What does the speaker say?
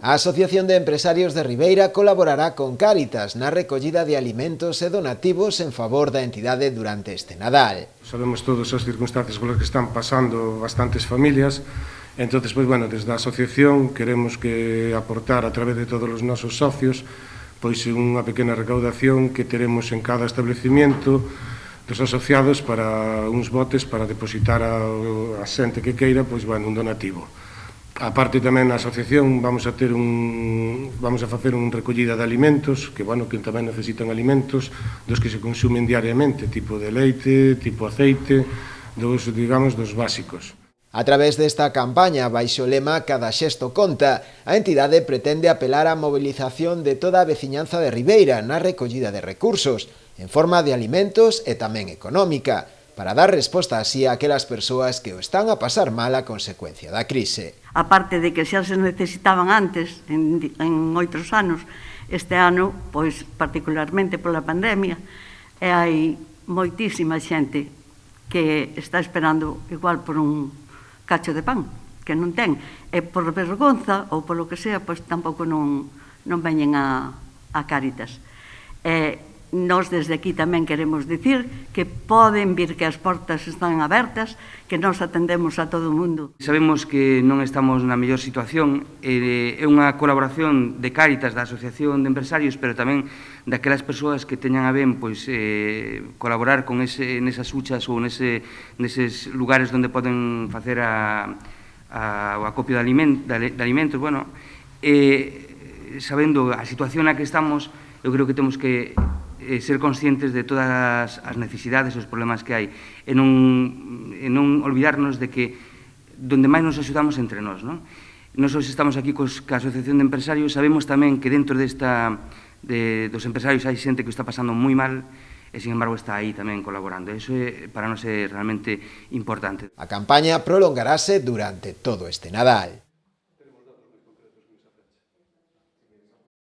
A Asociación de Empresarios de Ribeira colaborará con Cáritas na recollida de alimentos e donativos en favor da entidade durante este Nadal. Sabemos todas as circunstancias polas que están pasando bastantes familias, entonces, desde a asociación queremos que aportar a través de todos os nosos socios unha pequena recaudación que teremos en cada establecimiento dos asociados para uns botes para depositar a xente que queira un donativo. A parte tamén na asociación vamos a facer unha recollida de alimentos que tamén necesitan alimentos dos que se consumen diariamente, tipo de leite, tipo aceite, dos básicos. A través desta campaña, baixo o lema Cada xesto conta, a entidade pretende apelar á mobilización de toda a veciñanza de Ribeira na recollida de recursos, en forma de alimentos e tamén económica, para dar resposta así a aquelas persoas que o están a pasar mal a consecuencia da crise. A parte de que xa se necesitaban antes, en outros anos, este ano, particularmente pola pandemia, e hai moitísima xente que está esperando igual por un cacho de pan, que non ten, e por vergonza ou polo que sea, tampouco non veñen a Cáritas. Nós desde aquí tamén queremos dicir que poden vir, que as portas están abertas, que nós atendemos a todo o mundo. Sabemos que non estamos na mellor situación, é unha colaboración de Cáritas, da Asociación de Empresarios, pero tamén daquelas persoas que teñan a ben colaborar con nesas huchas ou neses lugares onde poden facer o acopio de alimentos. Sabendo a situación na que estamos, eu creo que temos que ser conscientes de todas as necesidades e os problemas que hai e non olvidarnos de que donde máis nos axudamos entre nós. Nós hoxe estamos aquí ca Asociación de Empresarios, sabemos tamén que dentro dos empresarios hai xente que está pasando moi mal e, sin embargo, está aí tamén colaborando. Iso para nós é realmente importante. A campaña prolongarase durante todo este Nadal.